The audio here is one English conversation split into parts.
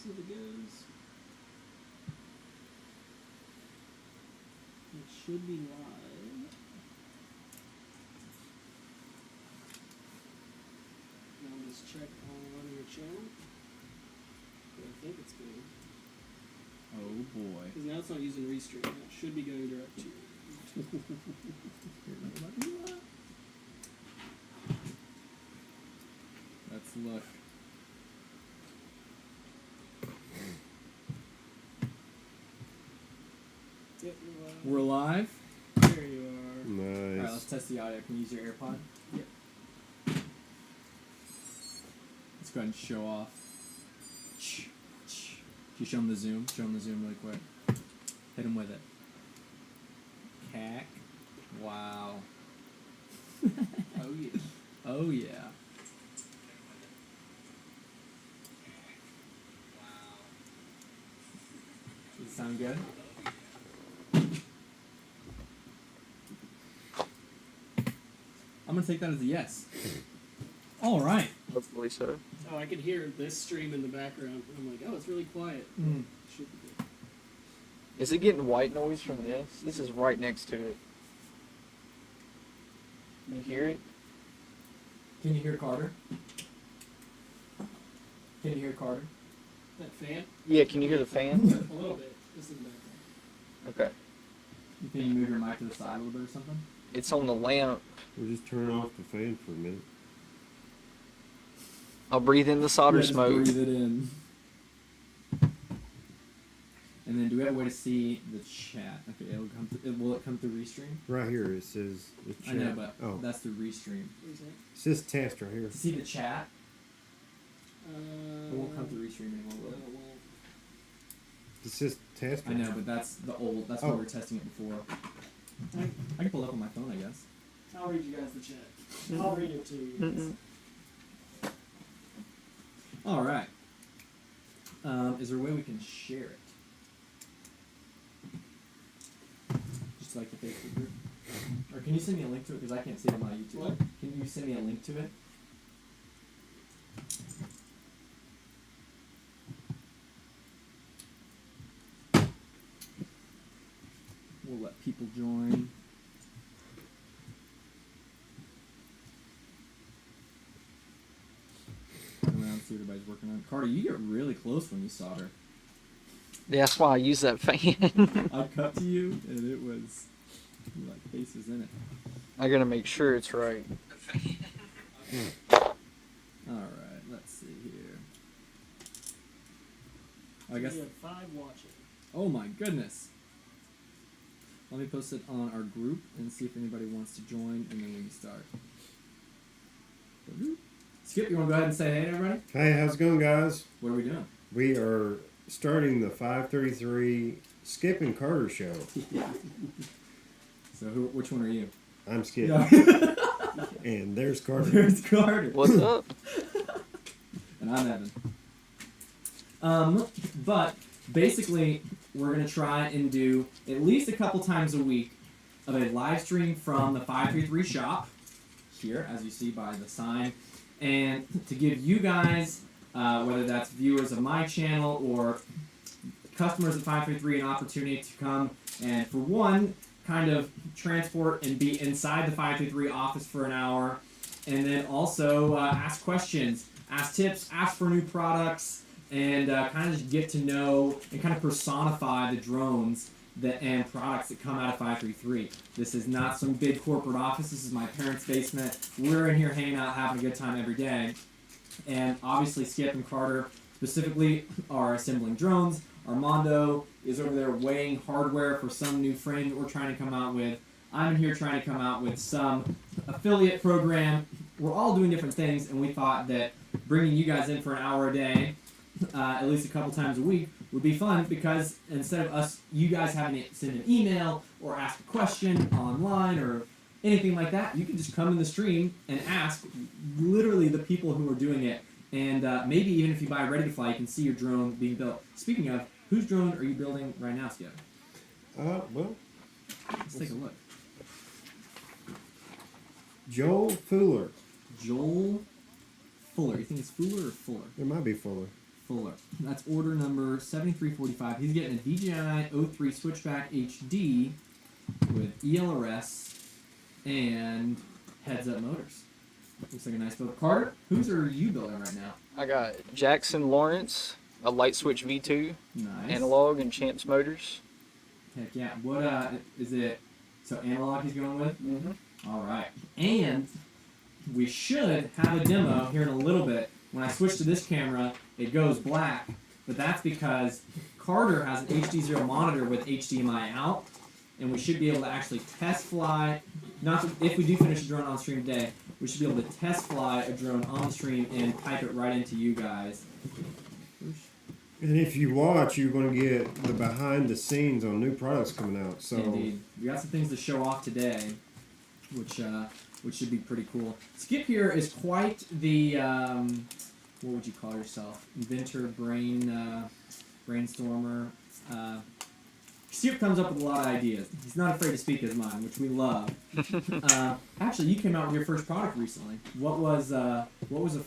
see if it goes. It should be live. Now just check on your channel. But I think it's good. Oh boy. Because now it's not using restream. It should be going direct to you. Let's look. We're live. There you are. Nice. Alright, let's test the audio. Can you use your AirPod? Yep. Let's go ahead and show off. Can you show him the zoom? Show him the zoom really quick. Hit him with it. Cack. Wow. Oh yeah. Oh yeah. Does it sound good? I'm gonna take that as a yes. All right. Hopefully so. Oh, I could hear this stream in the background. I'm like, oh, it's really quiet. Mm. Should be good. Is it getting white noise from this? This is right next to it. You hear it? Can you hear Carter? Can you hear Carter? That fan? Yeah, can you hear the fan? A little bit. Just in the background. Okay. You think you move your mic to the side a little bit or something? It's on the lamp. We're just turning off the fan for a minute. I'll breathe in the solder Yeah, just smoke. breathe it in. And then do we have a way to see the chat? Okay, it'll come through, will it come through Restream? Right here it says the chat. I know, but oh, that's through Restream. Where's that? it says test right here. To see the chat, Uh, it won't come through Restream anymore, will it? well, It says test. I know, but that's the old, that's Oh. when we were testing it before. I can pull it up on my phone, I guess. I'll read you guys the chat. I'll read it to you. Mm-mm. Alright. Is there a way we can share it? Just like the Facebook group? Or can you send me a link to it? Because I can't see it on my YouTube. What? Can you send me a link to it? We'll let people join. Around, see what everybody's working on. Carter, you get really close when you solder. Yeah, that's why I use that fan. I cut to you, and it was like faces in it. I gotta make sure it's right. All right, let's see here. I guess. We have 5 watching. Oh my goodness. Let me post it on our group and see if anybody wants to join, and then we can start. Skip, you want to go ahead and say hey to everybody? Hey, how's it going, guys? What are we doing? We are starting the 533 Skip and Carter show. So, which one are you? I'm Skip, and there's Carter. There's Carter. What's up? And I'm Evan. But basically, we're going to try and do at least a couple times a week of a live stream from the 533 shop here, as you see by the sign, and to give you guys, whether that's viewers of my channel or customers of 533, an opportunity to come and, for one, kind of transport and be inside the 533 office for an hour, and then also ask questions, ask tips, ask for new products, and kind of just get to know and kind of personify the drones and products that come out of 533. This is not some big corporate office. This is my parents' basement. We're in here hanging out, having a good time every day. And obviously Skip and Carter specifically are assembling drones. Armando is over there weighing hardware for some new frame that we're trying to come out with. I'm here trying to come out with some affiliate program. We're all doing different things, and we thought that bringing you guys in for an hour a day, at least a couple times a week, would be fun, because instead of you guys having to send an email or ask a question online or anything like that, you can just come in the stream and ask literally the people who are doing it. And maybe even if you buy ready to fly, you can see your drone being built. Speaking of, whose drone are you building right now, Skip? Well, Let's take a look. Joel Fuller. Joel Fuller. You think it's Fuller or Fuller? It might be Fuller. Fuller. That's order number 7345. He's getting a DJI 03 Switchback HD with ELRS and heads-up motors. Looks like a nice build. Carter, whose are you building right now? I got Jackson Lawrence, a Light Switch V2, Nice. analog, and Champs Motors. Heck yeah. What is it? So analog he's going with? Mm-hmm. All right. And we should have a demo here in a little bit. When I switch to this camera, it goes black, but that's because Carter has an HD0 monitor with HDMI out, and we should be able to actually test fly. If we do finish a drone on stream today, we should be able to test fly a drone on stream and pipe it right into you guys. And if you watch, you're going to get the behind the scenes on new products coming out. So Indeed, we got some things to show off today, which should be pretty cool. Skip here is quite the what would you call yourself? Inventor, brainstormer. Skip comes up with a lot of ideas. He's not afraid to speak his mind, which we love. Actually, you came out with your first product recently. What was the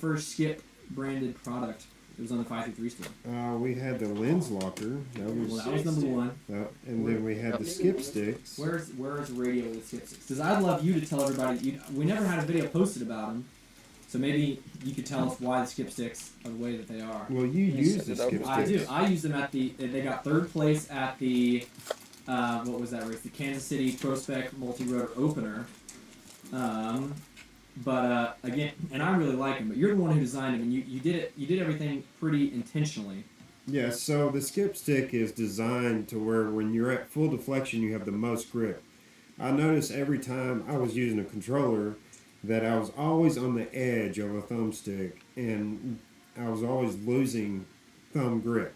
first Skip branded product? It was on the 523 store. we had the lens locker. That That was number one. and then we had the skip sticks. Where's the radio with the skip sticks? Because I'd love you to tell everybody. We never had a video posted about them, so maybe you could tell us why the skip sticks are the way that they are. Well, you use the skip sticks. I do. I use them at the. They got third place at the. What was that race? The Kansas City Prospect Multi-Rotor Opener. But again, and I really like them. But you're the one who designed them, and you did it. You did everything pretty intentionally. Yeah, so the skip stick is designed to where when you're at full deflection, you have the most grip. I noticed every time I was using a controller that I was always on the edge of a thumbstick, and I was always losing thumb grip.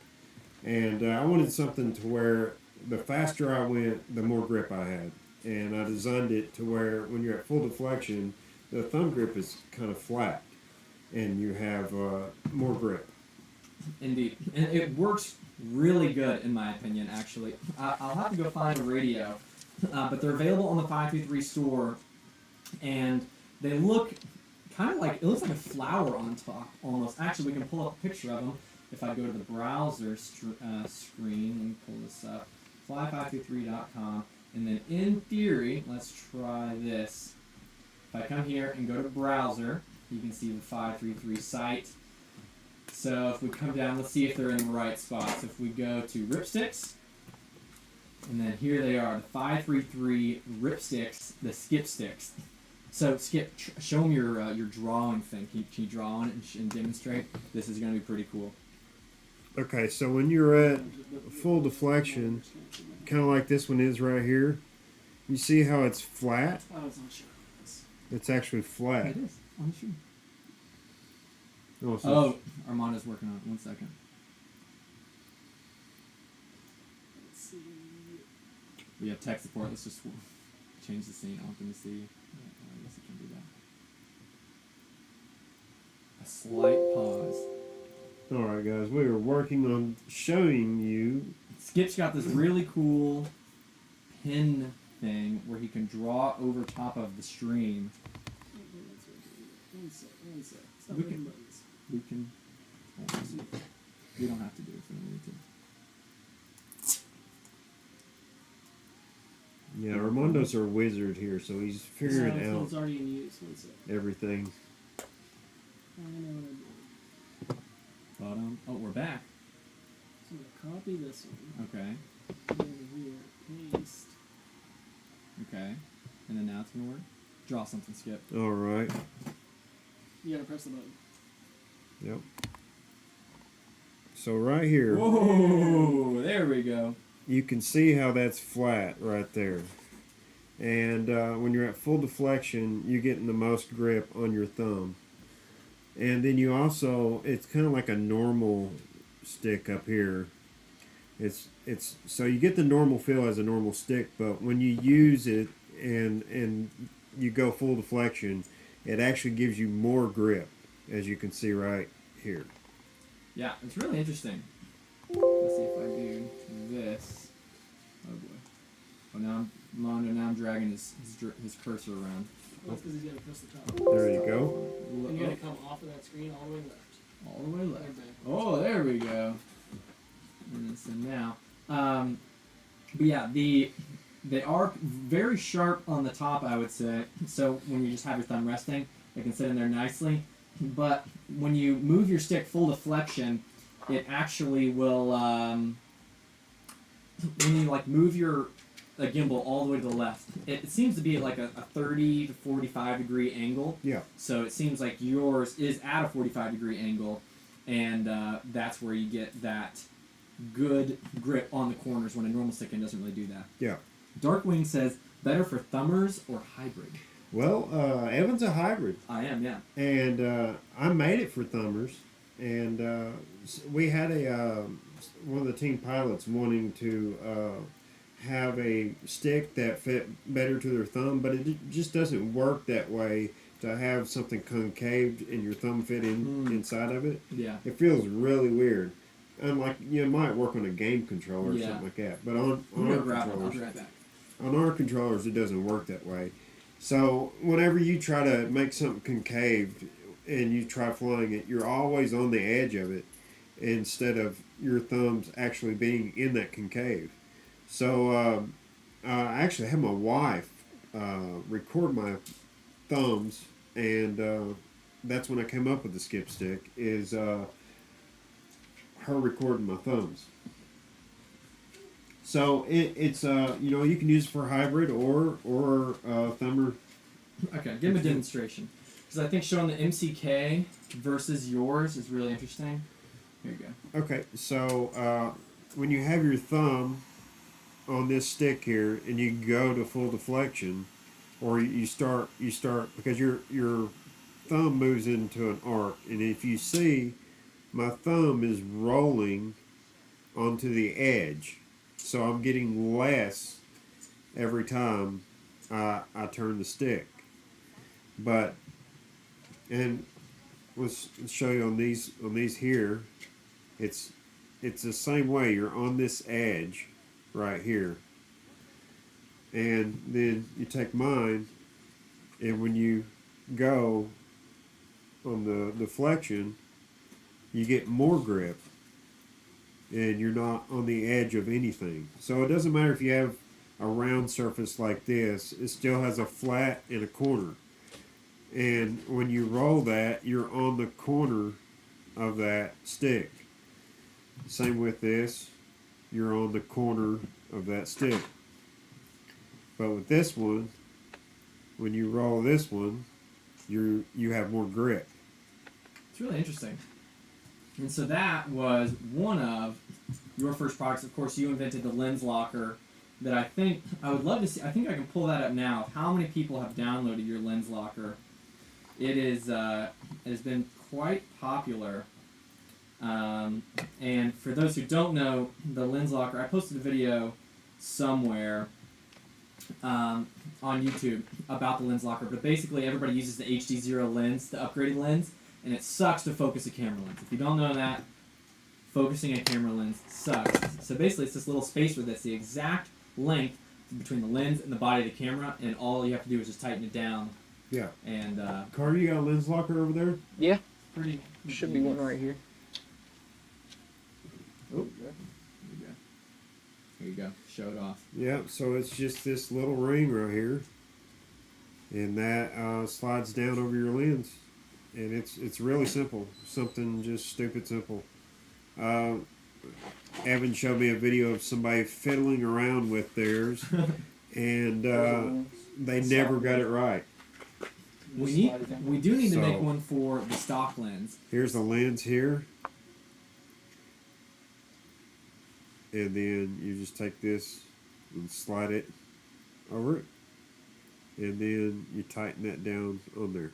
And I wanted something to where the faster I went, the more grip I had. And I designed it to where when you're at full deflection, the thumb grip is kind of flat, and you have more grip. Indeed, and it works really good in my opinion. Actually, I'll have to go find a radio, but they're available on the 523 store, and they look kind of like, it looks like a flower on top almost. Actually, we can pull up a picture of them if I go to the browser screen. Let me pull this up, fly523.com, and then in theory, let's try this. If I come here and go to browser, you can see the 533 site. So if we come down, let's see if they're in the right spots. If we go to ripsticks, and then here they are, the 533 ripsticks, the skip sticks. So Skip, show them your drawing thing. Can you draw on it and demonstrate? This is going to be pretty cool. Okay, so when you're at full deflection, kind of like this one is right here, you see how it's flat? Oh, it's not sure. It's actually flat. It is. On the stream. Oh, so Oh, Armando's working on it. 1 second. Let's see. We have tech support. Let's just change the scene. I want them to see. I guess I can do that. A slight pause. Alright guys, we were working on showing you. Skip's got this really cool pin thing where he can draw over top of the stream. One sec. Stop We making can- buttons. We don't have to do it if we don't need to. Yeah, Armando's our wizard here, so he's figuring So out it's already in use. One sec. everything. I know what I'm doing. Bottom. Oh, we're back. So I'm gonna copy this one. Okay. Over here. Paste. Okay. And then now it's gonna work. Draw something, Skip. Alright. You gotta press the button. Yep. So right here, Whoa! There we go. you can see how that's flat right there. And when you're at full deflection, you're getting the most grip on your thumb. And then you also, it's kind of like a normal stick up here. It's so you get the normal feel as a normal stick, but when you use it and you go full deflection, it actually gives you more grip, as you can see right here. Yeah, it's really interesting. Let's see if I do this. Oh boy. Oh, now I'm dragging his cursor around. Well, that's because he's gotta press the top. There you go. And you gotta come off of that screen all the way left. all the way left. They're back. Oh, there we go. And so now, but yeah, they are very sharp on the top, I would say. So when you just have your thumb resting, they can sit in there nicely. But when you move your stick full deflection, it actually will. When you like move your gimbal all the way to the left, it seems to be at like a 30 to 45 degree angle. Yeah. So it seems like yours is at a 45 degree angle, and that's where you get that good grip on the corners when a normal stick-in doesn't really do that. Yeah. Darkwing says, better for thumbers or hybrid? Well, Evan's a hybrid. I am, yeah. And I made it for thumbers. And we had one of the team pilots wanting to have a stick that fit better to their thumb, but it just doesn't work that way to have something concave and your thumb fit inside of it. Yeah. It feels really weird. Unlike, it might work on a game controller or Yeah. something like that. But on I'm our gonna grab it. I'll controllers, be right back. on our controllers, it doesn't work that way. So whenever you try to make something concave and you try flying it, you're always on the edge of it instead of your thumbs actually being in that concave. So I actually had my wife record my thumbs, and that's when I came up with the skip stick, is her recording my thumbs. So it's you can use it for hybrid or thumber. Okay, give him a demonstration. Because I think showing the MCK versus yours is really interesting. Here you go. Okay, so when you have your thumb on this stick here and you go to full deflection, or you start because your thumb moves into an arc, and if you see, my thumb is rolling onto the edge, so I'm getting less every time I turn the stick. But let's show you on these here, it's the same way. You're on this edge right here, and then you take mine, and when you go on the deflection, you get more grip, and you're not on the edge of anything. So it doesn't matter if you have a round surface like this, it still has a flat and a corner. And when you roll that, you're on the corner of that stick. Same with this, you're on the corner of that stick. But with this one, when you roll this one, you have more grip. It's really interesting. And so that was one of your first products. Of course, you invented the lens locker that I would love to see. I think I can pull that up now. How many people have downloaded your lens locker? It has been quite popular. And for those who don't know, the lens locker, I posted a video somewhere on YouTube about the lens locker, but basically everybody uses the HD0 lens, the upgraded lens, and it sucks to focus a camera lens. If you don't know that, focusing a camera lens sucks. So basically it's this little spacer that's the exact length between the lens and the body of the camera, and all you have to do is just tighten it down. Yeah. And Carter, you got a lens locker over there? Yeah, pretty should be one right here. Oh, there you go. Here you go. Show it off. Yeah, so it's just this little ring right here, and that slides down over your lens, and it's really simple. Something just stupid simple. Evan showed me a video of somebody fiddling around with theirs, and they never got it right. We do need to make So- one for the stock lens. Here's the lens here, and then you just take this and slide it over it, and then you tighten that down on there.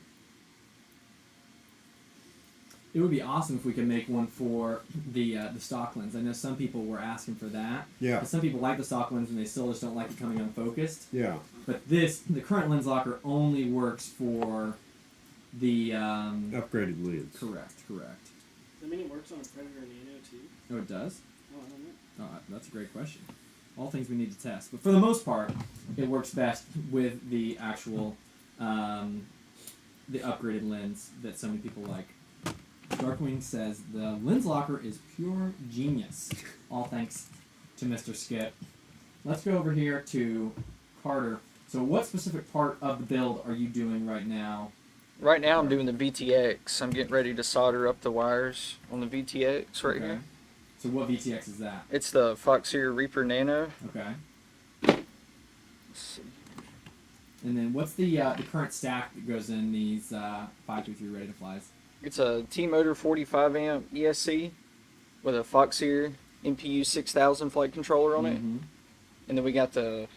It would be awesome if we could make one for the stock lens. I know some people were asking for that. Yeah, But some people like the stock lens and they still just don't like it coming unfocused. yeah. But the current lens locker only works for the Upgraded lens. correct. Does that mean it works on a Predator Nano too? Oh, it does? Oh, I don't know. Oh, that's a great question. All things we need to test. But for the most part, it works best with the actual the upgraded lens that so many people like. Darkwing says the lens locker is pure genius. All thanks to Mr. Skip. Let's go over here to Carter. So what specific part of the build are you doing right now? Right now I'm doing the VTX. I'm getting ready to solder up the wires on the VTX right here. So what VTX is that? It's the Foxeer Reaper Nano. Okay. Let's see. And then what's the current stack that goes in these 523 ready to flies? It's a T-Motor 45 amp ESC with a Foxeer MPU 6000 flight controller on it. Mm-hmm. And then we got the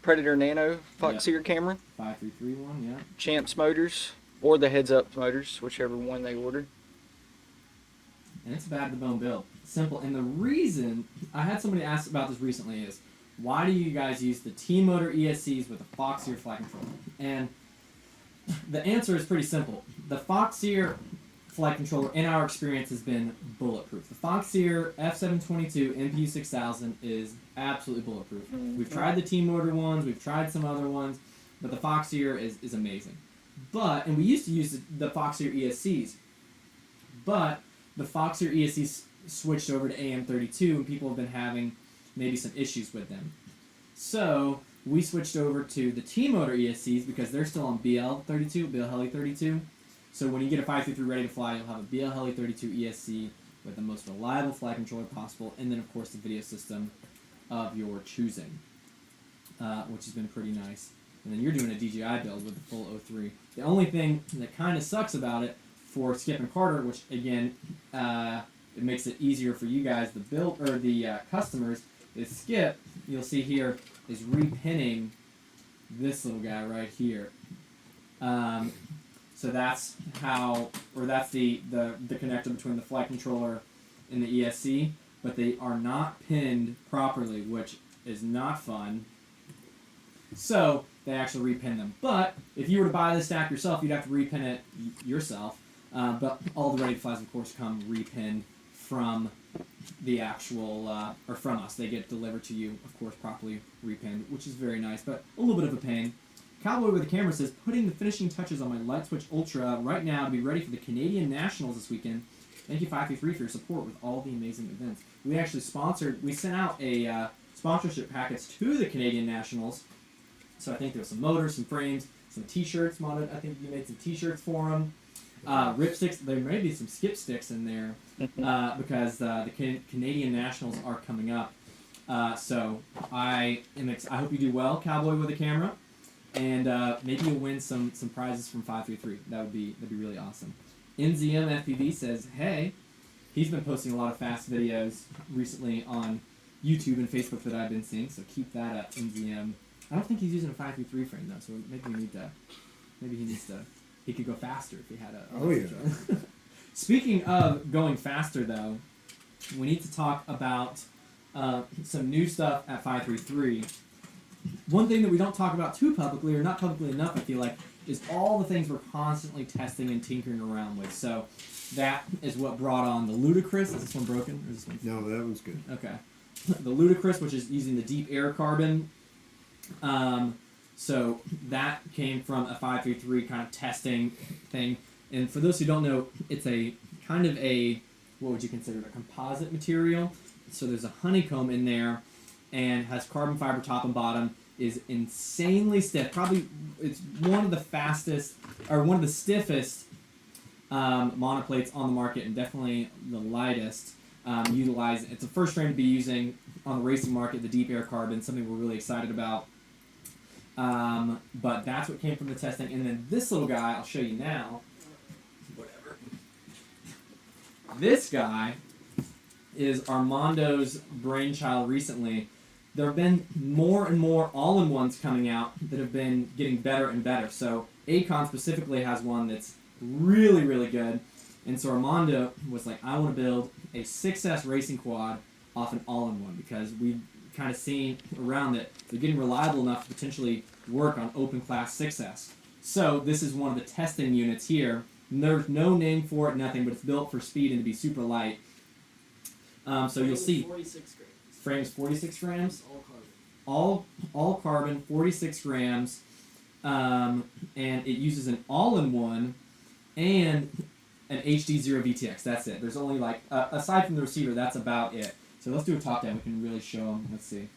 Predator Nano Foxeer camera. 533 one, yeah. Champs motors or the Headsup motors, whichever one they ordered. And it's a bad to bone build. Simple. And the reason I had somebody ask about this recently is, why do you guys use the T-Motor ESCs with a Foxeer flight controller? And the answer is pretty simple. The Foxeer flight controller, in our experience, has been bulletproof. The Foxeer F722 MPU 6000 is absolutely bulletproof. Mm-hmm. We've tried the T-Motor ones, we've tried some other ones, but the Foxeer is amazing. And we used to use the Foxeer ESCs, but the Foxeer ESCs switched over to AM32, and people have been having maybe some issues with them. So we switched over to the T-Motor ESCs because they're still on BL32, BL Heli 32. So when you get a 533 ready to fly, you'll have a BL Heli 32 ESC with the most reliable flight controller possible, and then of course the video system of your choosing, which has been pretty nice. And then you're doing a DJI build with the full 03. The only thing that kind of sucks about it for Skip and Carter, which again, it makes it easier for you guys, the build or the customers, is Skip. You'll see here is repinning this little guy right here. So that's how, or that's the connector between the flight controller and the ESC, but they are not pinned properly, which is not fun. So they actually repin them. But if you were to buy this stack yourself, you'd have to repin it yourself. But all the ready flies, of course, come repinned from the actual, or from us. They get delivered to you, of course, properly repinned, which is very nice, but a little bit of a pain. Cowboy with a camera says, putting the finishing touches on my Light Switch Ultra right now to be ready for the Canadian Nationals this weekend. Thank you, 533, for your support with all the amazing events. We actually sent out a sponsorship package to the Canadian Nationals. So I think there was some motors, some frames, some t-shirts modded. I think you made some t-shirts for them. Ripsticks, there may be some skip sticks in there because the Canadian Nationals are coming up. So I hope you do well, Cowboy with a camera. And maybe you'll win some prizes from 533. That'd be really awesome. NZM FPV says, hey, he's been posting a lot of fast videos recently on YouTube and Facebook that I've been seeing, so keep that up, NZM. I don't think he's using a 533 frame though, so he could go faster if he had a. Oh yeah. Speaking of going faster though, we need to talk about some new stuff at 533. One thing that we don't talk about too publicly, or not publicly enough, I feel like, is all the things we're constantly testing and tinkering around with. So that is what brought on the Ludicrous. Is this one broken? Or is this one? No, that one's good. Okay. The Ludicrous, which is using the deep air carbon. So that came from a 533 kind of testing thing. And for those who don't know, it's a kind of a, what would you consider, a composite material. So there's a honeycomb in there and has carbon fiber top and bottom, is insanely stiff. Probably it's one of the fastest, or one of the stiffest monoplates on the market, and definitely the lightest. It's the first frame to be using on the racing market, the deep air carbon, something we're really excited about. But that's what came from the testing. And then this little guy, I'll show you now. Whatever. This guy is Armando's brainchild recently. There have been more and more all-in-ones coming out that have been getting better and better. So Acon specifically has one that's really, really good. And so Armando was like, I want to build a 6S racing quad off an all-in-one, because we've kind of seen around that they're getting reliable enough to potentially work on open class 6S. So this is one of the testing units here. There's no name for it, nothing, but it's built for speed and to be super light. So you'll see 46 grams. frames 46 grams, All carbon. all carbon, 46 grams, and it uses an all-in-one, and an HD0 VTX. That's it. There's only like, aside from the receiver, that's about it. So let's do a top down. We can really show them. Let's see.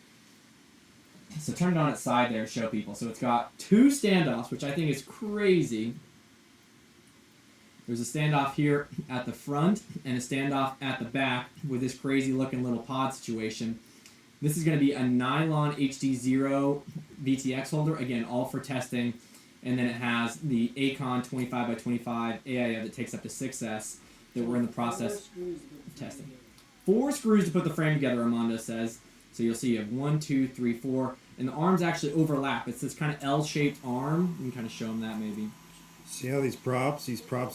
So turn it on its side there to show people. So it's got 2 standoffs, which I think is crazy. There's a standoff here at the front and a standoff at the back with this crazy looking little pod situation. This is going to be a nylon HD0 VTX holder, again, all for testing. And then it has the Acon 25x25 AIO that takes up to 6S that we're in the process of testing. 4 screws to put the frame together, Armando says. So you'll see you have 1, 2, 3, 4. And the arms actually overlap. It's this kind of L-shaped arm. You can kind of show them that maybe. See how these props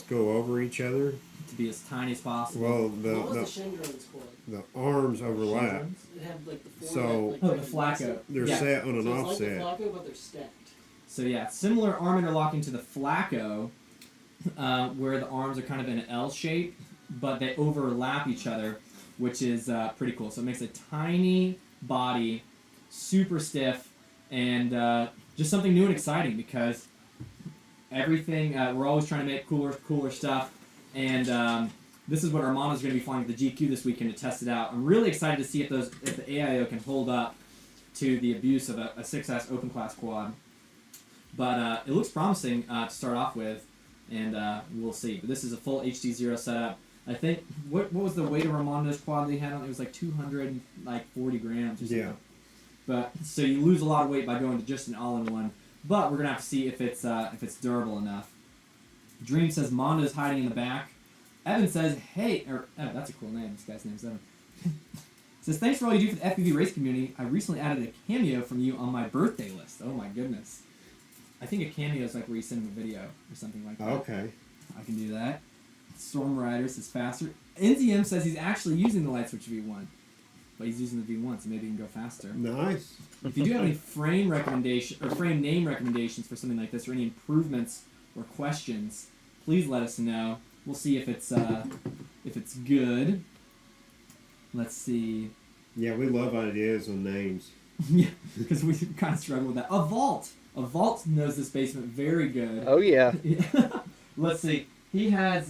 go over each other? To be as tiny as possible. Well, What was the Shendron's called? the arms overlap. It had like the four So- like, Oh, the Flacco. They're Yeah. set on an so offset. it's like the Flacco, but they're stacked. So yeah, similar arm interlocking to the Flacco, where the arms are kind of in an L shape, but they overlap each other, which is pretty cool. So it makes a tiny body, super stiff, and just something new and exciting because everything, we're always trying to make cooler stuff, and this is what Armando's going to be flying with the GQ this weekend to test it out. I'm really excited to see if the AIO can hold up to the abuse of a 6S open class quad. But it looks promising to start off with, and we'll see. But this is a full HD0 setup. I think, what was the weight of Armando's quad that he had on? It was like 240 grams or something. Yeah. But so you lose a lot of weight by going to just an all-in-one. But we're gonna have to see if it's durable enough. Dream says Mondo's hiding in the back. Evan says, hey, that's a cool name. This guy's name's Evan. Says, thanks for all you do for the FPV race community. I recently added a cameo from you on my birthday list. Oh my goodness. I think a cameo is like where you send them a video or something like that. Okay. I can do that. Storm Riders is faster. NZM says he's actually using the Light Switch V1. But he's using the V1, so maybe he can go faster. Nice. If you do have any frame name recommendations for something like this, or any improvements or questions, please let us know. We'll see if it's good. Let's see. Yeah, we love ideas on names. Yeah, because we kind of struggle with that. A vault knows this basement very good. Oh yeah. Let's see. He has.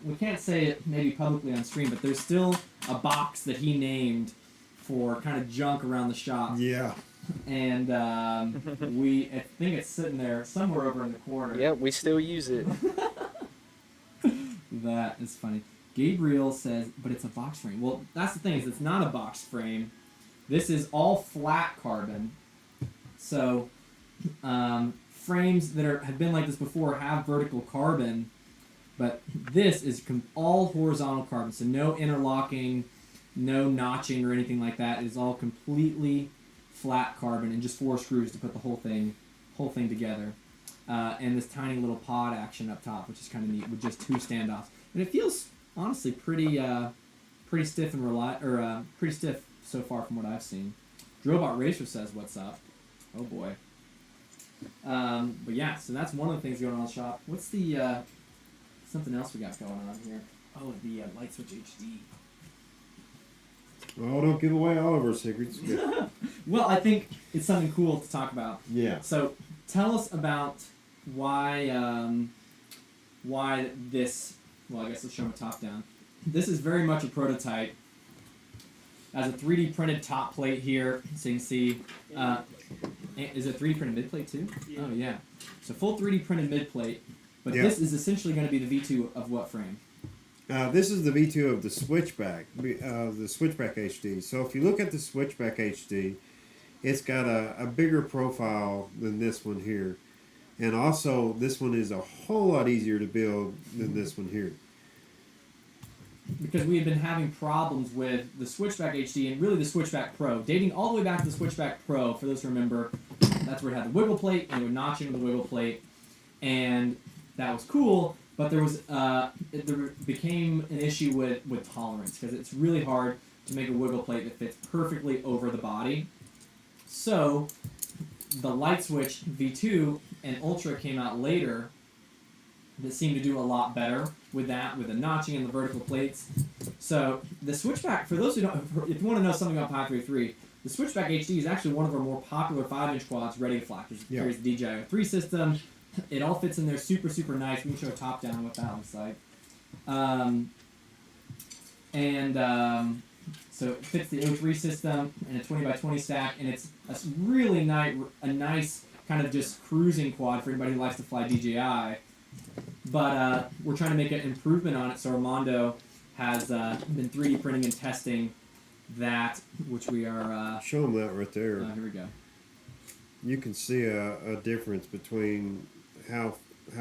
We can't say it maybe publicly on stream, but there's still a box that he named for kind of junk around the shop. Yeah. And I think it's sitting there somewhere over in the corner. Yeah, we still use it. That is funny. Gabriel says, but it's a box frame. Well, that's the thing, is it's not a box frame. This is all flat carbon. So frames that have been like this before have vertical carbon, but this is all horizontal carbon. So no interlocking, no notching or anything like that. It is all completely flat carbon and just 4 screws to put the whole thing together. And this tiny little pod action up top, which is kind of neat, with just 2 standoffs. And it feels honestly pretty stiff and pretty stiff so far from what I've seen. Drobot Racer says, "What's up?" Oh boy. But yeah, so that's one of the things going on in the shop. What's the something else we got going on here? Oh, the Light Switch HD. Oh, don't give away all of our secrets. Well, I think it's something cool to talk about. Yeah. So tell us about why this. Well, I guess let's show them top down. This is very much a prototype. Has a 3D printed top plate here, so you can see. Is it 3D printed mid plate too? Yeah. Oh yeah. So full 3D printed mid plate, but Yeah. this is essentially going to be the V2 of what frame? This is the V2 of the Switchback, the Switchback HD. So if you look at the Switchback HD, it's got a bigger profile than this one here. And also, this one is a whole lot easier to build than this one here. Because we have been having problems with the Switchback HD and really the Switchback Pro, dating all the way back to the Switchback Pro. For those who remember, that's where it had the wiggle plate and it would notch into the wiggle plate, and that was cool. But there was there became an issue with tolerance, because it's really hard to make a wiggle plate that fits perfectly over the body. So the Light Switch V2 and Ultra came out later that seemed to do a lot better with that, with the notching and the vertical plates. So the Switchback, for those who don't, if you want to know something about Pi 3, the Switchback HD is actually one of our more popular 5-inch quads ready to fly. It carries the DJI 3 system. It all fits in there super, super nice. We can show a top down what that looks like. So it fits the O3 system and a 20 by 20 stack, and it's a really nice kind of just cruising quad for anybody who likes to fly DJI. But we're trying to make an improvement on it, so Armando has been 3D printing and testing that, which we are... Show them that right there. here we go. You can see a difference between how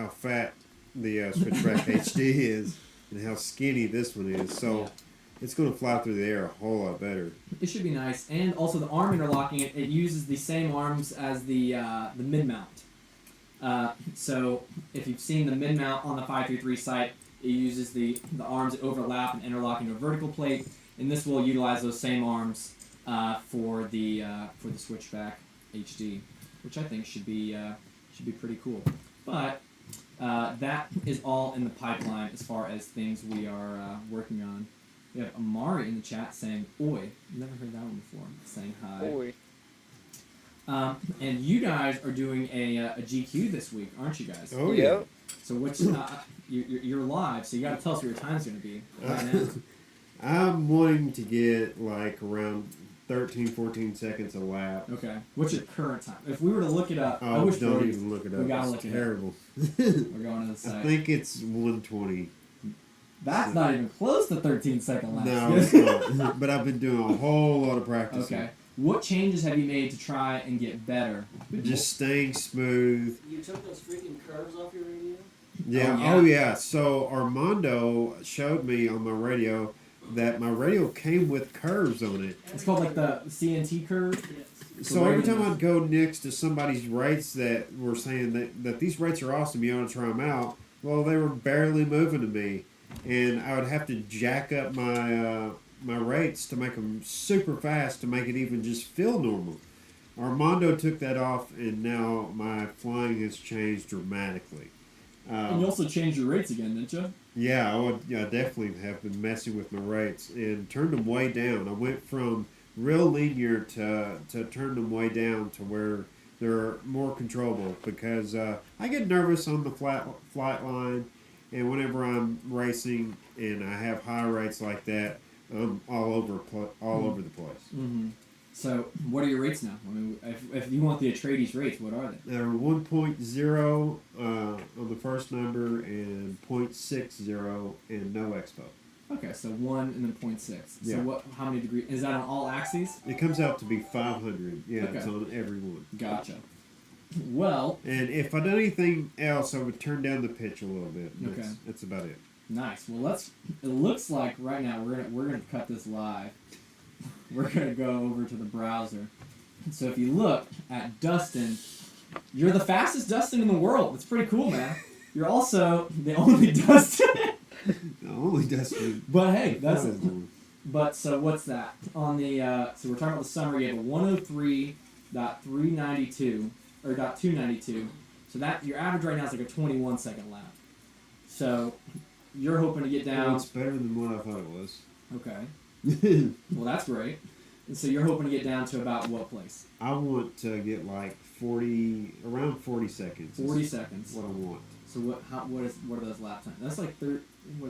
fat the Switchback HD is and how skinny this one is. So Yeah. it's going to fly through the air a whole lot better. It should be nice, and also the arm interlocking it uses the same arms as the mid mount. So if you've seen the mid mount on the 533 site, it uses the arms that overlap and interlock into a vertical plate, and this will utilize those same arms for the Switchback HD, which I think should be pretty cool. But that is all in the pipeline as far as things we are working on. We have Amari in the chat saying, "Oi." Never heard that one before. Saying hi. Oi. And you guys are doing a GQ this week, aren't you guys? Oh, yeah. So what's you're live, so you got to tell us what your time's going to be right now. I'm wanting to get like around 13, 14 seconds a lap. Okay. What's your current time? If we were to look it up, I Oh, wish don't Brody- even look it up. We gotta It's look it up. terrible. We're going to the I site. think it's 120. That's not even close to 13-second laps. No, it's not. But I've been doing a whole lot of practicing. Okay. What changes have you made to try and get better? Just staying smooth. You took those freaking curves off your radio? Yeah. Oh, yeah. Oh, yeah. So Armando showed me on my radio that my radio came with curves on it. It's called like the CNT curve. Yes. So every time I'd go next to somebody's rates that were saying that these rates are awesome, you ought to try them out, well, they were barely moving to me. And I would have to jack up my my rates to make them super fast to make it even just feel normal. Armando took that off, and now my flying has changed dramatically. And you also changed your rates again, didn't you? Yeah, I definitely have been messing with my rates and turned them way down. I went from real linear to turn them way down to where they're more controllable because I get nervous on the flight line, and whenever I'm racing and I have high rates like that, I'm all over the place. Mm-hmm. So, what are your rates now? I mean, if you want the Atreides rates, what are they? They're 1.0 on the first number and 0.60 and no expo. Okay, so 1 and then 0.6. So Yeah. how many degrees? Is that on all axes? It comes out to be 500. Yeah, Okay. it's on every one. Gotcha. Well, And if I done anything else, I would turn down the pitch a little bit. Okay. That's about it. nice. Well, it looks like right now we're gonna cut this live. We're gonna go over to the browser. So if you look at Dustin, you're the fastest Dustin in the world. It's pretty cool, man. You're also the only Dustin. The only Dustin. But hey, that's it. One. But so what's that? On the so we're talking about the summer. You have a 103.392 or .292. So that your average right now is like a 21-second lap. So you're hoping to get Well, down. it's better than what I thought it was. Okay. Well, that's great. And so you're hoping to get down to about what place? I want to get like around 40 seconds. 40 is seconks. What I want. So what are those lap times? That's like what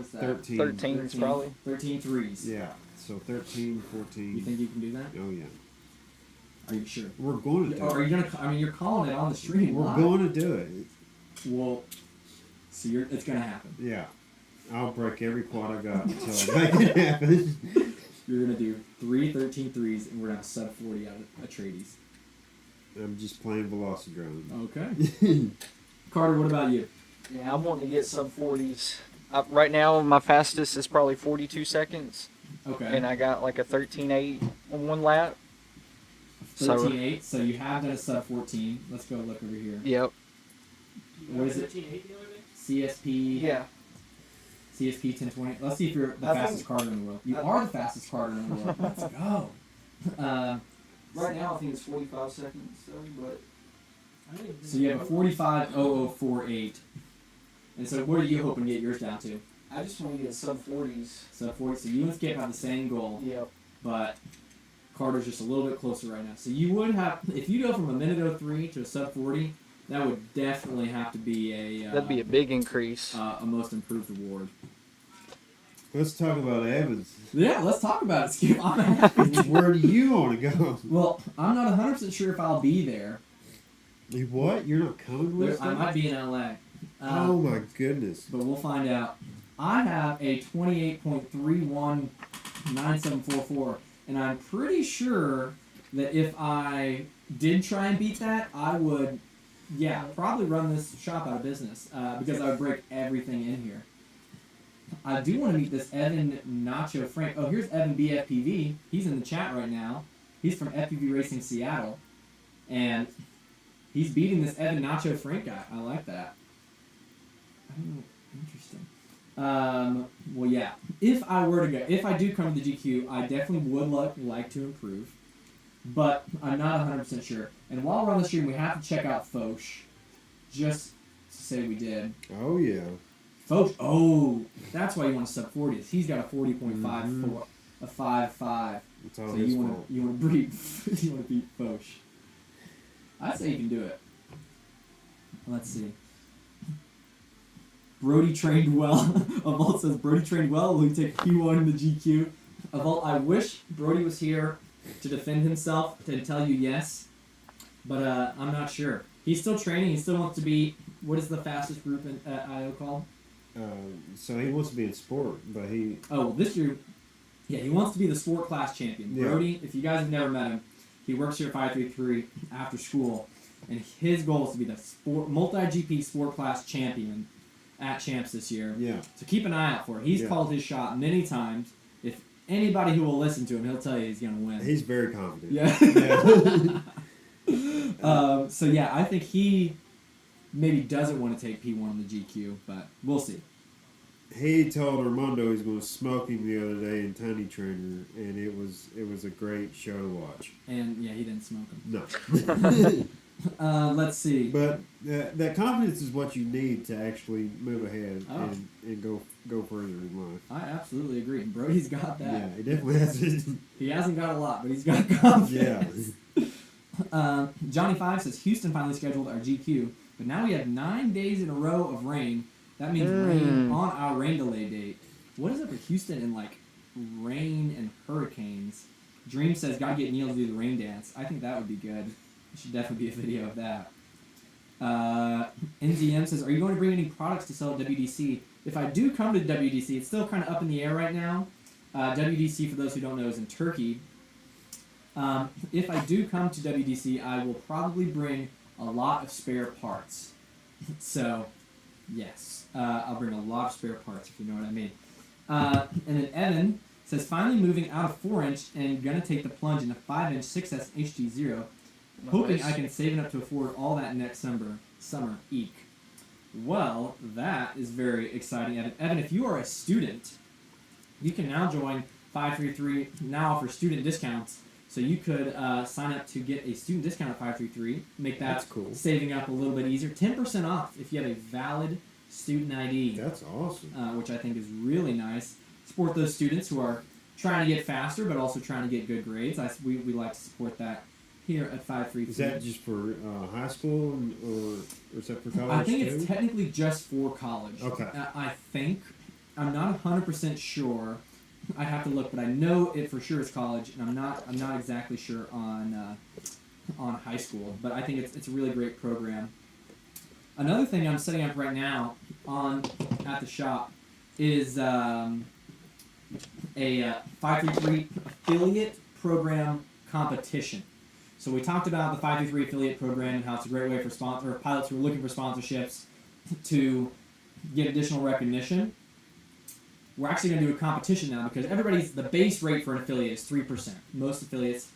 is that? 13. 13 is probably. 13 threes. Yeah. So 13, 14. You think you can do that? Oh yeah. Are you sure? We're going to do Are it. you gonna? I mean, you're calling it on the stream. We're live. going to do it. Well, so it's gonna happen. Yeah. I'll break every quad I got until I make it happen. You're gonna do 3 13 threes, and we're gonna have sub 40 out of Atreides. I'm just playing Velocidrone. Okay. Carter, what about you? Yeah, I'm wanting to get sub 40s. Right now, my fastest is probably 42 seconds, Okay. and I got like a 13.8 on one lap. 13.8. So you have done a sub 14. Let's go look over here. Yep. What is it? 13.8 the other day? CSP. Yeah. CSP 1020. Let's see if you're the I fastest think- Carter in the world. You are the fastest Carter in the world. Let's go. Right now, I think it's 45 seconds, but I don't even So you have a 45.0048. And so what are you hoping to get yours down to? I just want to get sub 40s. Sub 40. So you and Skip have the same goal, Yep. but Carter's just a little bit closer right now. So you would have, if you go from a minute 03 to a sub 40, that would definitely have to be That'd be a big increase. a most improved award. Let's talk about Evans. Yeah, let's talk about it, Skip. I'm happy. Where do you want to go? Well, I'm not 100% sure if I'll be there. You what? You're not coming with us? I might be in LA. Oh my goodness. But we'll find out. I have a 28.319744, and I'm pretty sure that if I did try and beat that, I would, probably run this shop out of business because I would break everything in here. I do want to meet this Evan Nacho Frank. Oh, here's Evan BFPV. He's in the chat right now. He's from FPV Racing Seattle, and he's beating this Evan Nacho Frank guy. I like that. Oh, interesting. Well, yeah. If I were to go, if I do come to the GQ, I definitely would like to improve, but I'm not 100% sure. And while we're on the stream, we have to check out Foch, just to say we did. Oh yeah. Foch. Oh, that's why you want to sub 40s. He's got a 40.54, a 5.5. It's all So his you fault. want to beat Foch. I'd say you can do it. Let's see. Brody trained well. Avalt says Brody trained well. Will he take P1 in the GQ? Avalt, I wish Brody was here to defend himself, to tell you yes, but I'm not sure. He's still training. He still wants to be. What is the fastest group in IO called? So he wants to be in sport, but he. Oh, this year, he wants to be the sport class champion. Yeah. Brody, if you guys have never met him, he works here at 533 after school, and his goal is to be the multi-GP sport class champion at Champs this year. Yeah. So keep an eye out for it. He's called his shot many times. If anybody who will listen to him, he'll tell you he's going to win. He's very confident. Yeah. So yeah, I think he maybe doesn't want to take P1 in the GQ, but we'll see. He told Armando he was going to smoke him the other day in Tiny Trainer, and it was a great show to watch. And yeah, he didn't smoke him. No. Let's see. But that confidence is what you need to actually move ahead Oh. and go further in life. I absolutely agree. Brody's got that. Yeah, he definitely has it. He hasn't got a lot, but he's got confidence. Yeah. Johnny 5 says Houston finally scheduled our GQ, but now we have 9 days in a row of rain. That means rain on our rain delay date. What is up with Houston and rain and hurricanes? Dream says gotta get Neil to do the rain dance. I think that would be good. There should definitely be a video of that. NZM says, are you going to bring any products to sell at WDC? If I do come to WDC, it's still kind of up in the air right now. WDC, for those who don't know, is in Turkey. If I do come to WDC, I will probably bring a lot of spare parts. So, yes, I'll bring a lot of spare parts, if you know what I mean. And then Evan says, finally moving out of 4-inch and going to take the plunge into 5-inch 6S HD0. Hoping I can save enough to afford all that next summer. Eek. Well, that is very exciting, Evan. Evan, if you are a student, you can now join 533 now for student discounts. So you could sign up to get a student discount at 533. Make that That's cool. saving up a little bit easier. 10% off if you have a valid student ID. That's awesome. Which I think is really nice. Support those students who are trying to get faster, but also trying to get good grades. We like to support that here at 533. Is that just for high school or is that for college? I think too? it's technically just for college. Okay. I think. I'm not 100% sure. I have to look, but I know it for sure is college, and I'm not exactly sure on high school. But I think it's a really great program. Another thing I'm setting up right now at the shop is a 533 affiliate program competition. So we talked about the 533 affiliate program and how it's a great way for pilots who are looking for sponsorships to get additional recognition. We're actually going to do a competition now because the base rate for an affiliate is 3%. Most affiliates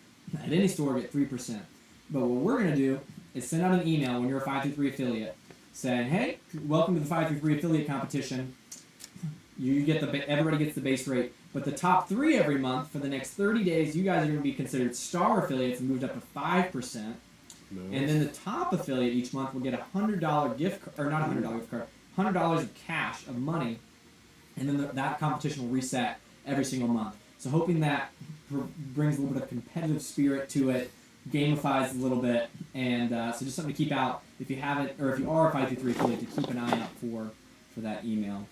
at any store get 3%. But what we're going to do is send out an email when you're a 533 affiliate saying, hey, welcome to the 533 affiliate competition. Everybody gets the base rate. But the top 3 every month for the next 30 days, you guys are going to be considered star affiliates and moved up to 5%. Nice. And then the top affiliate each month will get a $100 gift card, or not a $100 gift card, $100 of cash, of money. And then that competition will reset every single month. So hoping that brings a little bit of competitive spirit to it, gamifies a little bit, and so just something to keep out if you haven't, or if you are a 523 affiliate, to keep an eye out for that email.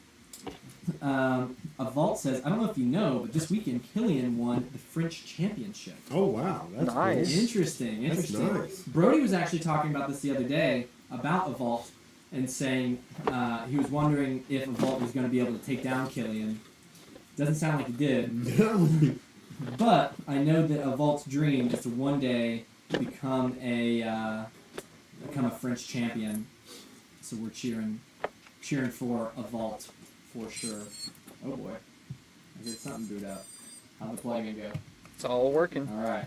a vault says, I don't know if you know, but this weekend Killian won the French championship. Oh wow, that's Nice. cool. Interesting. That's nice. Brody was actually talking about this the other day about a vault and saying he was wondering if a vault was going to be able to take down Killian. Doesn't sound like he did. But I know that a vault's dream is to one day become a French champion. So we're cheering for a vault for sure. Oh boy, I heard something boot up. How'd the plug-in go? It's all working. All right.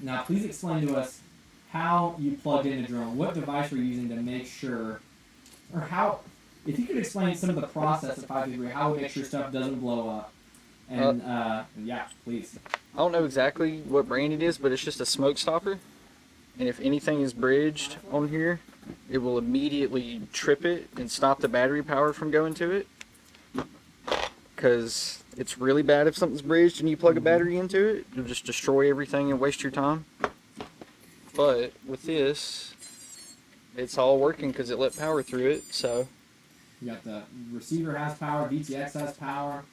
Now please explain to us how you plugged in the drone. What device were you using to make sure, or how? If you could explain some of the process at 533, how we make sure stuff doesn't blow up. And yeah, please. I don't know exactly what brand it is, but it's just a smoke stopper. And if anything is bridged on here, it will immediately trip it and stop the battery power from going to it. Because it's really bad if something's bridged and you plug a battery into it. It'll just destroy everything and waste your time. But with this, it's all working because it let power through it. So You got the receiver has power, VTX has power.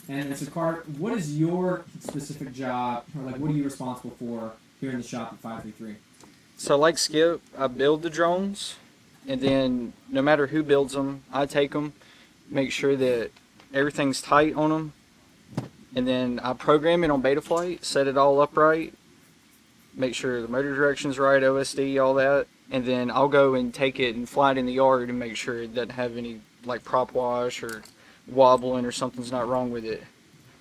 And it's a car. What is your specific job, or like what are you responsible for here in the shop at 533? So like Skip, I build the drones, and then no matter who builds them, I take them, make sure that everything's tight on them, and then I program it on Betaflight, set it all up right, make sure the motor direction's right, OSD, all that, and then I'll go and take it and fly it in the yard and make sure it doesn't have any like prop wash or wobbling or something's not wrong with it.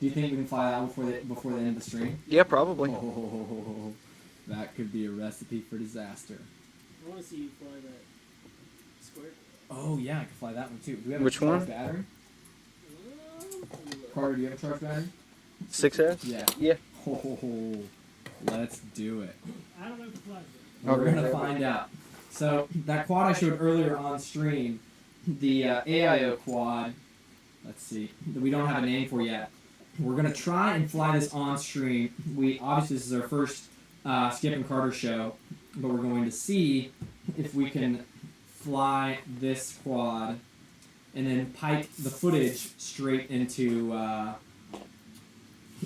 Do you think we can fly that before the end of the stream? Yeah, probably. Oh, that could be a recipe for disaster. I want to see you fly that square. Oh yeah, I could fly that one too. Do we have Which a charged one? battery? Um, Carter, do you have a charged battery? 6S? Yeah. Yeah. Let's do it. I don't know if it flies it. We're Okay. gonna find out. So that quad I showed earlier on stream, the AIO quad. Let's see. That we don't have a name for yet. We're gonna try and fly this on stream. We obviously this is our first Skip and Carter show, but we're going to see if we can fly this quad and then pipe the footage straight into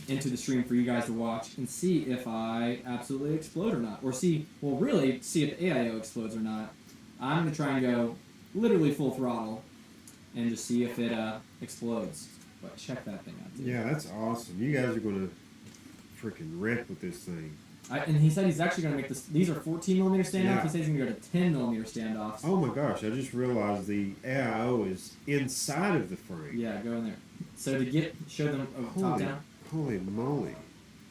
the stream for you guys to watch and see if I absolutely explode or not, or really see if the AIO explodes or not. I'm gonna try and go literally full throttle and just see if it explodes. But check that thing out, dude. Yeah, that's awesome. You guys are gonna freaking wreck with this thing. And he said he's actually going to make this. These are 14mm standoffs. Yeah. He says he's going to go to 10mm standoffs. Oh my gosh, I just realized the AIO is inside of the frame. Yeah, go in there. So to show them top Holy, down. holy moly.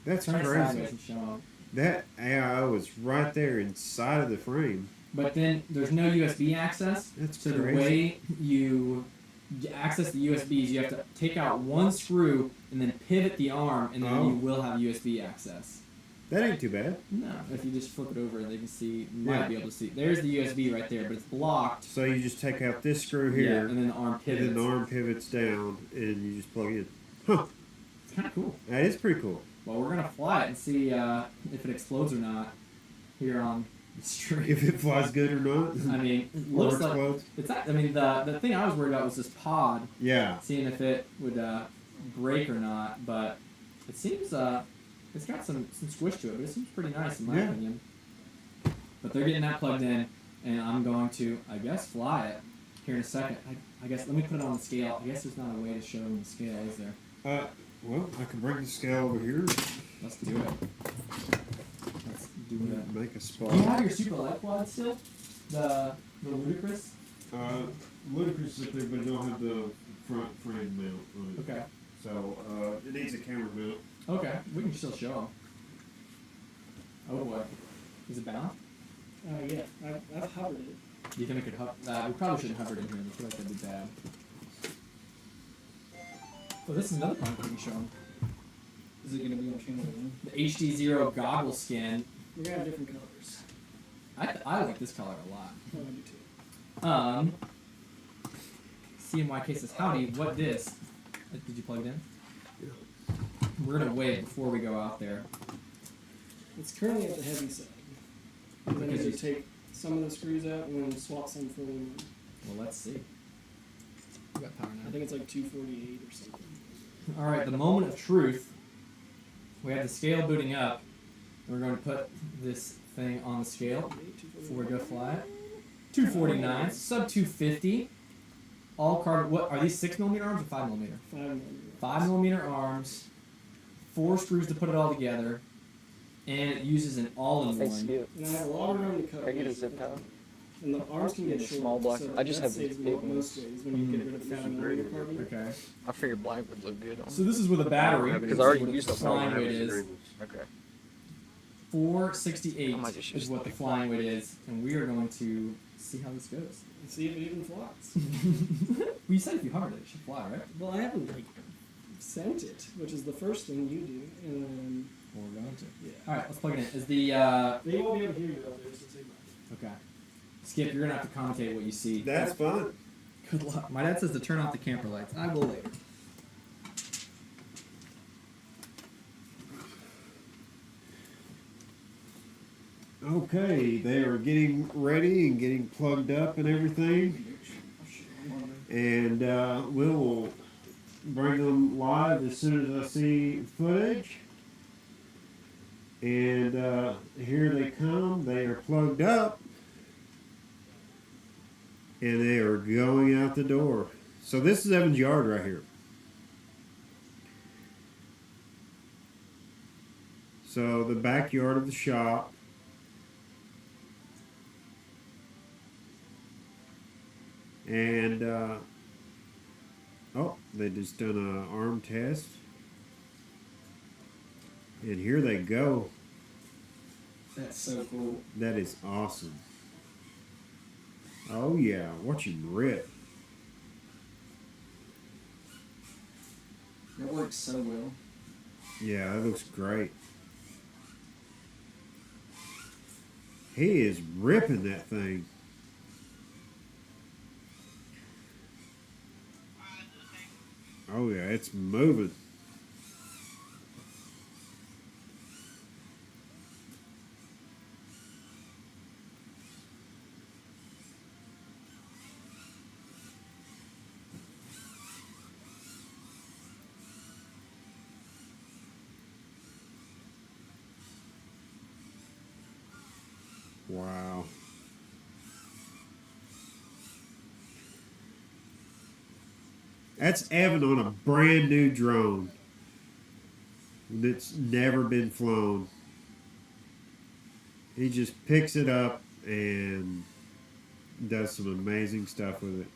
That's Turn it sideways crazy. and show them. That AIO is right there inside of the frame. But then there's no USB access. That's So crazy. the way you access the USBs, you have to take out one screw and then pivot the arm, and then Oh. you will have USB access. That ain't too bad. No, if you just flip it over, they can see. You might Yeah. be able to see. There's the USB right there, but it's blocked. So you just take out this screw Yeah, here, and then the arm and pivots. then the arm pivots down, and you just plug it. Huh, It's kind of cool. that is pretty cool. Well, we're gonna fly it and see if it explodes or not here on the stream. If it flies good or not. I mean, it Or looks like explodes. it's. I mean, the thing I was worried about was this pod, Yeah. seeing if it would break or not. But it seems it's got some squish to it, but it seems pretty nice in my Yeah. opinion. But they're getting that plugged in, and I'm going to, I guess, fly it here in a second. I guess let me put it on the scale. I guess there's not a way to show them the scale, is there? Well, I can bring the scale over here. Let's do it. Let's do it. Make a spot. Do you have your super light quad still? The ludicrous? Ludicrous up there, but don't have the front frame mount on it. Okay. So it needs a camera mount. Okay. We can still show them. Oh boy. Is it bound? Yeah, I've hovered it. Do you think it could hover? We probably shouldn't hover it in here. I feel like that'd be bad. Oh, this is another product we can show them. Is it going to be on channel 1? The HD0 goggle skin. We're gonna have different colors. I like this color a lot. Oh, I do too. CMYK says, howdy, what this? Did you plug it in? Yeah. We're gonna wait before we go out there. It's currently at the heavy side. And then Because you you- take some of the screws out and then swap some for them. Well, let's see. We got power I now. think it's like 248 or something. All right, the moment of truth. We have the scale booting up. And we're going to put this thing on the scale before we go fly it. 249, sub 250. All carbon. What are these? 6mm arms or 5mm? 5 5mm arms. 4 screws to put it all together, and it uses an all-in-one. And I have a lot of room to cut. Can I get a zip tie? And the arms can get A short. small block. So I just that have these saves big most ones. days when you get rid of the 5mm carbon. Okay. I figured black would look good on. So this is with a battery. Because I already This is used what the the flying weight is. Okay. 468 I might just use is what the flying weight is, and we are going to see how this goes. And see if it even flies. Well, you said if you hovered it, it should fly, right? Well, I haven't like sent it, which is the first thing you do, and then We're going to. yeah. All right, let's plug it in. Is the They won't be able to hear you out there, so say bye. okay? Skip, you're gonna have to commentate what you see. That's fun. Good luck. My dad says to turn off the camper lights. I will later. Okay, they are getting ready and getting plugged up and everything. And we will bring them live as soon as I see footage. And here they come. They are plugged up. And they are going out the door. So this is Evan's yard right here. So the backyard of the shop. And, oh, they just done an arm test. And here they go. That's so cool. That is awesome. Oh, yeah. Watch him rip. That works so well. Yeah, that looks great. He is ripping that thing. Oh, yeah, it's moving. Wow. That's Evan on a brand new drone that's never been flown. He just picks it up and does some amazing stuff with it.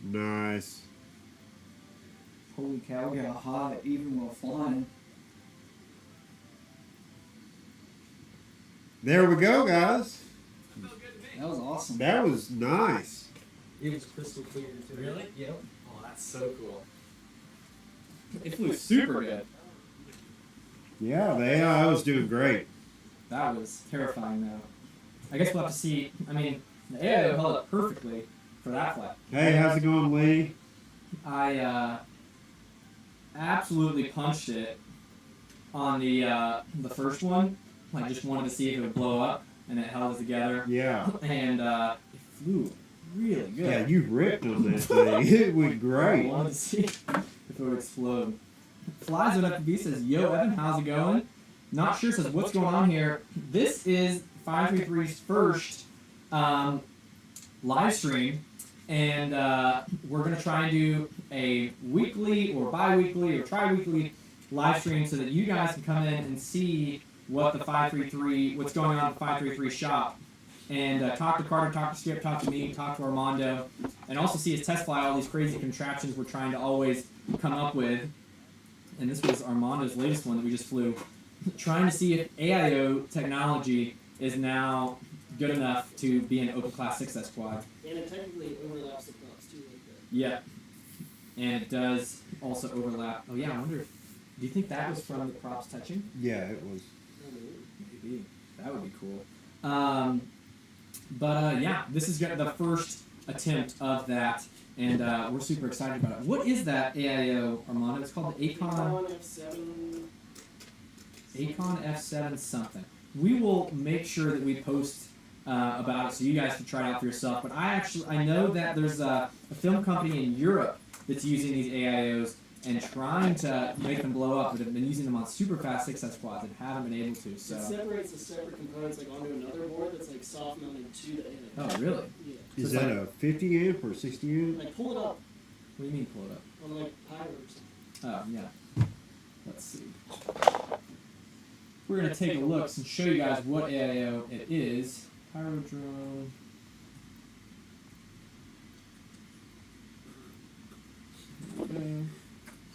Nice. Holy cow, we got hot even while flying. There we go, guys. That was awesome. That was nice. It was crystal clear too. Really? Yep. Oh, that's so cool. It flew super good. Yeah, the AI was doing great. That was terrifying though. I guess we'll have to see. I mean, the AIO held up perfectly for that flight. Hey, how's it going, Lee? I absolutely punched it on the first one. I just wanted to see if it would blow up, and it held it together. Yeah. And it flew really good. Yeah, you ripped on that thing. It went I great. wanted to see if it would explode. Flies with FPV says, "Yo, Evan, how's it going? Not sure." Says, "What's going on here?" This is 533's first live stream, and we're gonna try and do a weekly or bi-weekly or tri-weekly live stream so that you guys can come in and see what the 533, what's going on at the 533 shop, and talk to Carter, talk to Skip, talk to me, talk to Armando, and also see us test fly all these crazy contraptions we're trying to always come up with. And this was Armando's latest one that we just flew, trying to see if AIO technology is now good enough to be an open class 6S quad. And it technically overlaps the props too, like that. Yeah, and it does also overlap. Oh yeah, I wonder if, do you think that was from the props touching? Yeah, it was. Maybe. That would be cool. Yeah, this is the first attempt of that, and we're super excited about it. What is that AIO, Armando? It's called the Acon F7. Acon F7 something. we will make sure that we post about it so you guys can try it out for yourself. But I know that there's a film company in Europe that's using these AIOs and trying to make them blow up, but have been using them on super fast 6S quads and haven't been able to. So. It separates the separate components like onto another board that's like soft mounted to the AIO. Oh, really? Yeah. Is So it's that a 50 amp or 60 amp? Like pull it up What do you mean pull it up? on like pyro or something. Oh, yeah. Let's see. We're going to take a look and show you guys what AIO it is. Pyrodrone. Okay.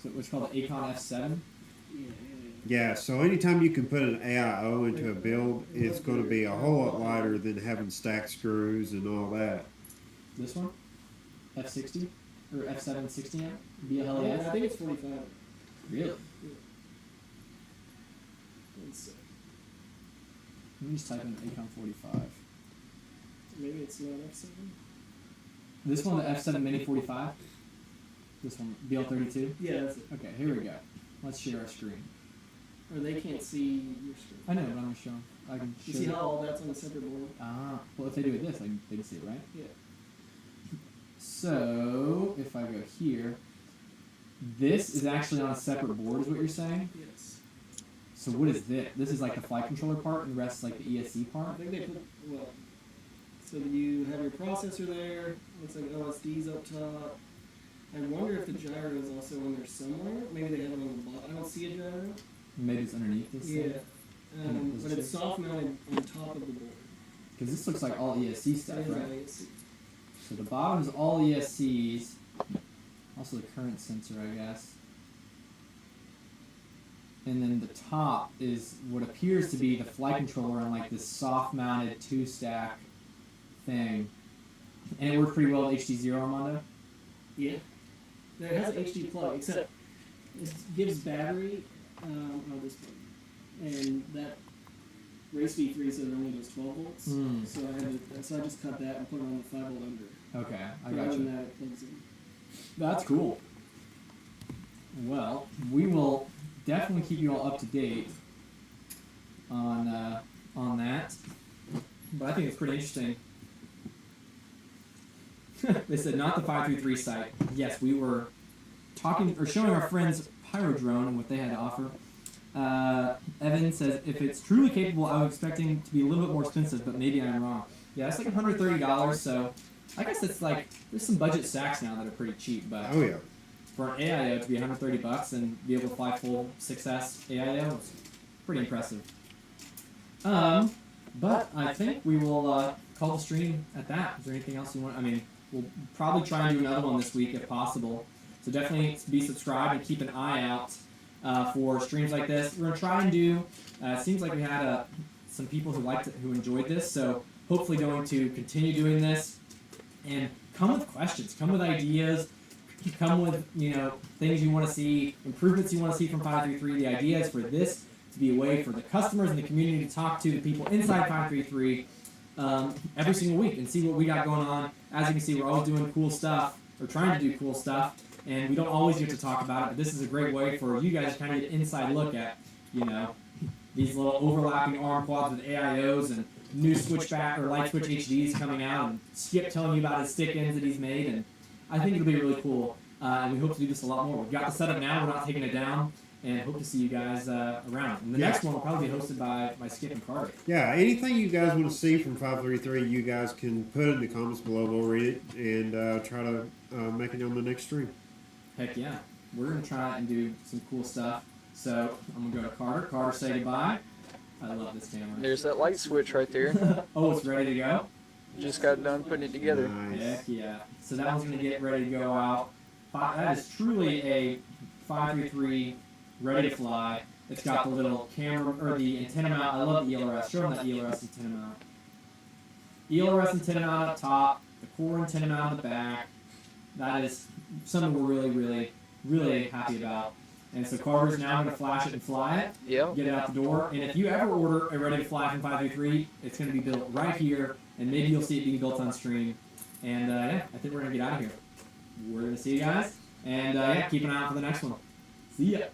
So what's called the Acon F7. Yeah, so anytime you can put an AIO into a build, it's going to be a whole lot lighter than having stack screws and all that. This one? F60? Or F7 60 amp? I BLS? think it's 45. Really? Let's see. Let me just type in Acon 45. Maybe it's not F7. This one, the F7 Mini 45? This one, BL32? Yeah, that's it. Okay, here we go. Let's share our screen. Or they can't see your screen. I know, but I'm going to show them. I can You show see them. how all that's on a separate board? Ah, well, if they do it this, they can see it, right? Yeah. So, if I go here, this is actually on a separate board, is what you're saying? Yes. So what is this? This is like the flight controller part, and the rest is like the ESC I part? think they put, well, so you have your processor there, looks like LSD's up top. I wonder if the gyro is also on there somewhere. Maybe they have it on the bottom. I don't see a gyro. Maybe it's underneath this Yeah. thing? But it's soft mounted on top of the board. Because this looks like all ESC It stuff, is right? IAC. So the bottom is all ESCs. Also the current sensor, I guess. And then the top is what appears to be the flight controller on like this soft-mounted two-stack thing. And it worked pretty well with HD0, Armando? Yeah. There has an HD plug, except it gives battery on this one. And that race V3 said it only goes 12 volts. Hmm. So I just cut that and put it on the 5 volt under. Okay, I But got other than you. that, it plugs in. That's cool. Well, we will definitely keep you all up to date on that. But I think it's pretty interesting. They said not the 533 site. Yes, we were talking or showing our friends Pyrodrone and what they had to offer. Evan says if it's truly capable, I was expecting to be a little bit more expensive, but maybe I'm wrong. Yeah, it's like $130. So I guess it's like there's some budget stacks now that are pretty cheap, but Oh yeah. for an AIO to be $130 and be able to fly full 6S AIO, it's pretty impressive. But I think we will call the stream at that. Is there anything else you want? I mean, we'll probably try and do another one this week if possible. So definitely be subscribed and keep an eye out for streams like this. We're gonna try and do. It seems like we had some people who enjoyed this. So hopefully going to continue doing this and come with questions, come with ideas. Come with, things you want to see, improvements you want to see from 533. The idea is for this to be a way for the customers and the community to talk to the people inside 533 every single week and see what we got going on. As you can see, we're always doing cool stuff, or trying to do cool stuff, and we don't always get to talk about it, but this is a great way for you guys to kind of get an inside look at, these little overlapping arm quads with AIOs and new Switchback or Light Switch HDs coming out, and Skip telling you about his stick ends that he's made, and I think it'll be really cool, and we hope to do this a lot more. We've got the setup now, we're not taking it down, and hope to see you guys around. And the next one will probably be hosted by Skip and Carter. Yeah, anything you guys want to see from 533, you guys can put in the comments below. We'll read it and try to make it on the next stream. Heck yeah. We're going to try and do some cool stuff. So I'm going to go to Carter. Carter, say goodbye. I love this camera. There's that light switch right there. Oh, it's ready to go? Just got done putting it together. Nice. Heck yeah. So that one's going to get ready to go out. That is truly a 533 ready to fly. It's got the little camera, or the antenna mount. I love the ELRS. Show them that ELRS antenna mount. ELRS antenna mount up top, the core antenna mount on the back. That is something we're really, really, really happy about. And so Carter's now going to flash it and fly it. Yep. Get it out the door. And if you ever order a ready to fly from 533, it's going to be built right here, and maybe you'll see it being built on stream. And yeah, I think we're going to get out of here. We're going to see you guys, and yeah, keep an eye out for the next one. See ya.